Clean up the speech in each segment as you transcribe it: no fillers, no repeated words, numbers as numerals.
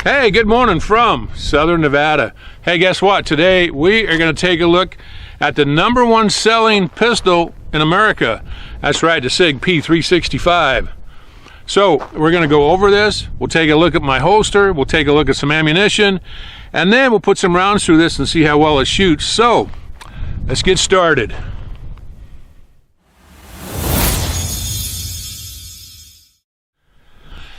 Hey, good morning from Southern Nevada. Hey, guess what? Today we are going to take a look at the #1 selling pistol in America. That's right, the Sig P365. So we're going to go over this. We'll take a look at my holster. We'll take a look at some ammunition. And then we'll put some rounds through this and see how well it shoots. So let's get started.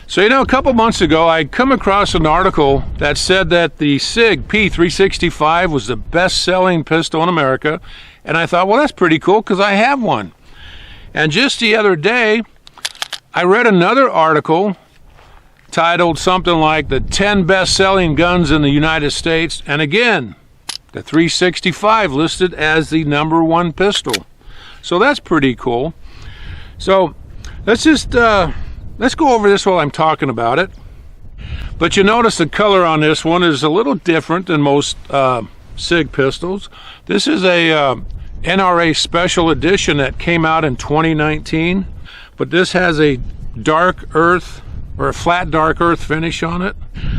So, you know, a couple months ago, I come across an article that said that the Sig P365 was the best-selling pistol in America. And I thought, well, that's pretty cool because I have one. And just the other day, I read another article titled something like the 10 best-selling guns in the United States. And again, the 365 listed as the #1 pistol. So that's pretty cool. So let's just... let's go over this while I'm talking about it. But you notice the color on this one is a little different than most Sig pistols. This is a NRA Special Edition that came out in 2019. But this has a dark earth, or a flat dark earth finish on it.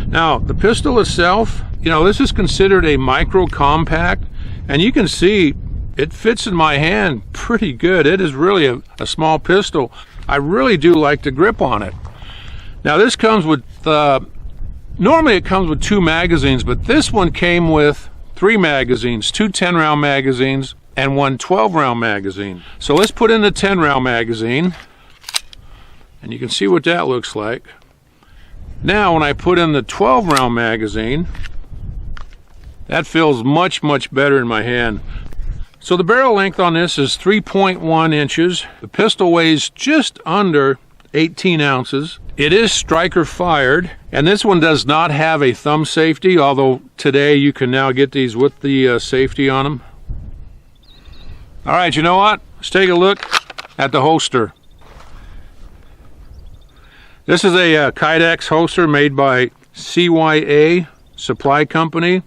Now, the pistol itself, you know, this is considered a micro compact. And you can see it fits in my hand pretty good. It is really a small pistol. I really do like the grip on it. Now this comes with, normally it comes with 2 magazines, but this one came with 3 magazines, 2 10-round magazines and 1 12-round magazine. So let's put in the 10-round magazine and you can see what that looks like. Now when I put in the 12-round magazine, that feels much, much better in my hand. So the barrel length on this is 3.1 inches. The pistol weighs just under 18 ounces. It is striker fired, and this one does not have a thumb safety, although today you can now get these with the safety on them. All right, you know what? Let's take a look at the holster. This is a Kydex holster made by CYA Supply Company.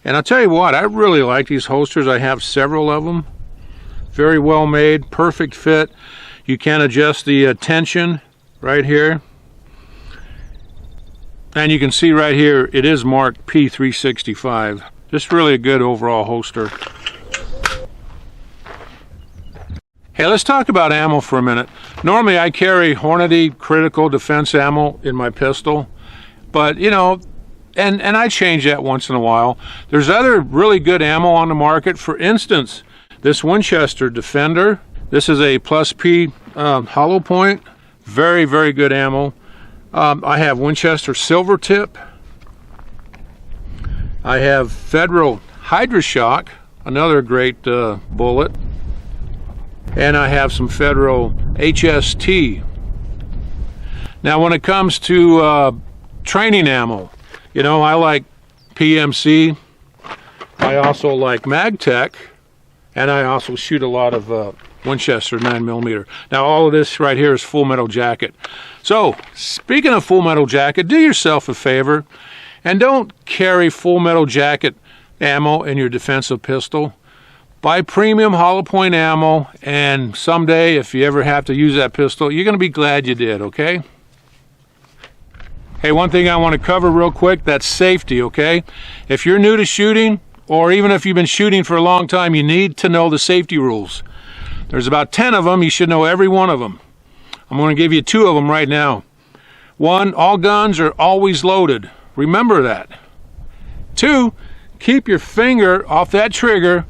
And I'll tell you what, I really like these holsters. I have several of them. Very well made, perfect fit. You can adjust the tension right here. And you can see right here, it is marked P365. Just really a good overall holster. Hey, let's talk about ammo for a minute. Normally I carry Hornady critical defense ammo in my pistol. But, you know, And I change that once in a while. There's other really good ammo on the market. For instance, this Winchester Defender. This is a plus P hollow point. Very, very good ammo. I have Winchester Silver Tip. I have Federal Hydra-Shock, another great bullet. And I have some Federal HST. Now when it comes to training ammo, you know, I like PMC, I also like MagTech, and I also shoot a lot of Winchester 9mm. Now all of this right here is Full Metal Jacket. So, speaking of Full Metal Jacket, do yourself a favor and don't carry Full Metal Jacket ammo in your defensive pistol. Buy premium hollow point ammo, and someday if you ever have to use that pistol, you're going to be glad you did, okay? Hey, one thing I want to cover real quick, that's safety, okay? If you're new to shooting, or even if you've been shooting for a long time, you need to know the safety rules. There's about 10 of them. You should know every one of them. I'm going to give you 2 of them right now. 1, all guns are always loaded. Remember that. 2, keep your finger off that trigger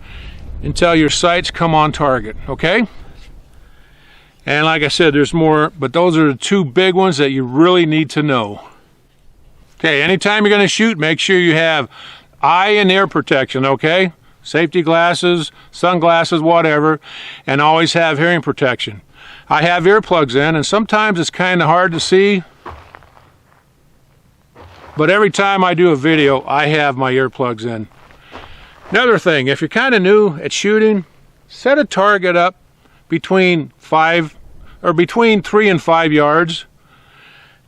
until your sights come on target, okay? And like I said, there's more, but those are the 2 big ones that you really need to know. Okay, anytime you're going to shoot, make sure you have eye and ear protection, okay? Safety glasses, sunglasses, whatever, and always have hearing protection. I have earplugs in, and sometimes it's kind of hard to see, but every time I do a video, I have my earplugs in. Another thing, if you're kind of new at shooting, set a target up between 3 and 5 yards.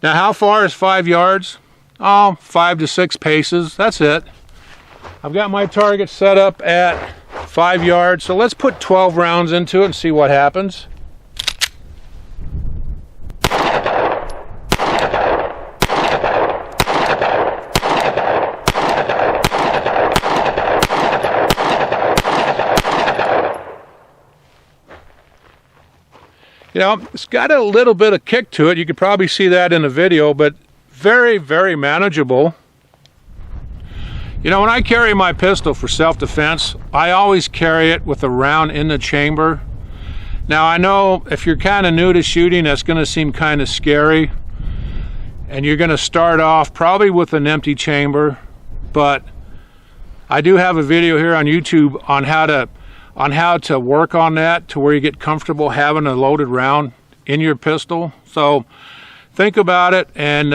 Now, how far is 5 yards? Oh, 5 to 6 paces. That's it. I've got my target set up at 5 yards, so let's put 12 rounds into it and see what happens. You know, it's got a little bit of kick to it. You could probably see that in the video, but very, very manageable. You know, when I carry my pistol for self-defense, I always carry it with a round in the chamber. Now, I know if you're kind of new to shooting, that's going to seem kind of scary. And you're going to start off probably with an empty chamber. But I do have a video here on YouTube on how to work on that to where you get comfortable having a loaded round in your pistol. So think about it, and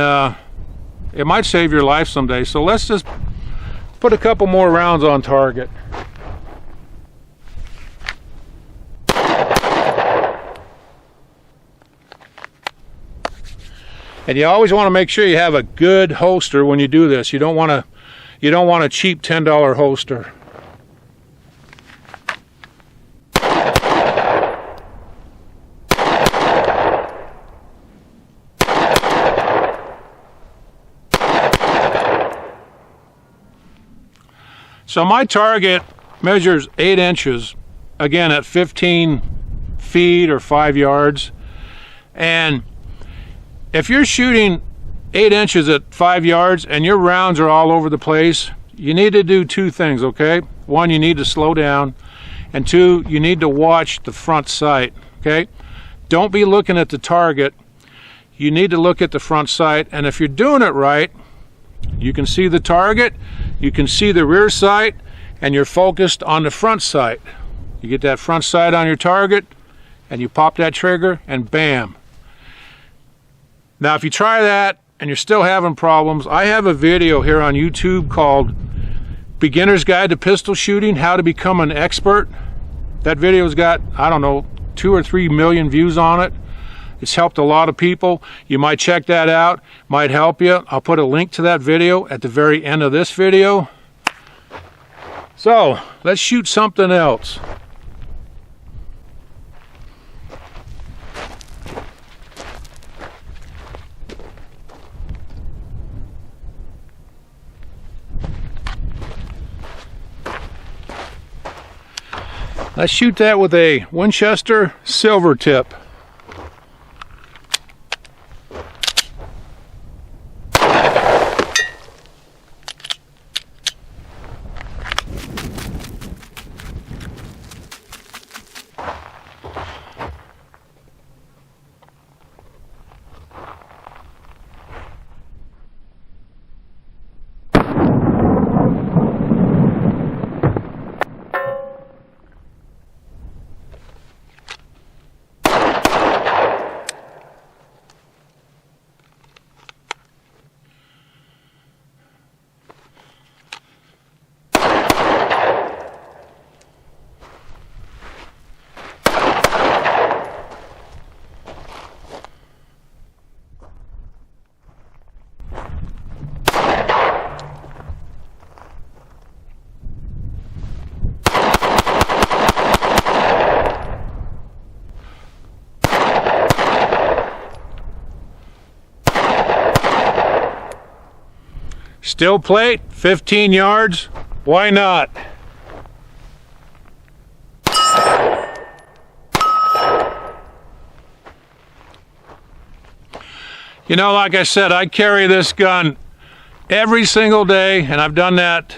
it might save your life someday. So let's just put a couple more rounds on target. And you always want to make sure you have a good holster when you do this. You don't want a cheap $10 holster. So my target measures 8 inches, again at 15 feet or 5 yards. And if you're shooting 8 inches at 5 yards and your rounds are all over the place, you need to do 2 things, okay? 1, you need to slow down, and 2, you need to watch the front sight, okay? Don't be looking at the target. You need to look at the front sight, and if you're doing it right, you can see the target, you can see the rear sight, and you're focused on the front sight. You get that front sight on your target, and you pop that trigger, and bam. Now, if you try that and you're still having problems, I have a video here on YouTube called Beginner's Guide to Pistol Shooting, How to Become an Expert. That video's got, I don't know, 2 or 3 million views on it. It's helped a lot of people. You might check that out, might help you. I'll put a link to that video at the very end of this video. So, let's shoot something else. Let's shoot that with a Winchester Silver Tip. Steel plate, 15 yards, why not? You know, like I said, I carry this gun every single day, and I've done that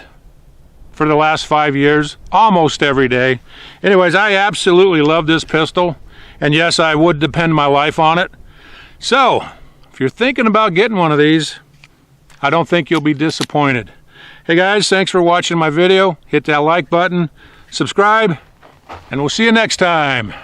for the last 5 years, almost every day. Anyways, I absolutely love this pistol, and yes, I would depend my life on it. So, if you're thinking about getting one of these, I don't think you'll be disappointed. Hey guys, thanks for watching my video. Hit that like button, subscribe, and we'll see you next time.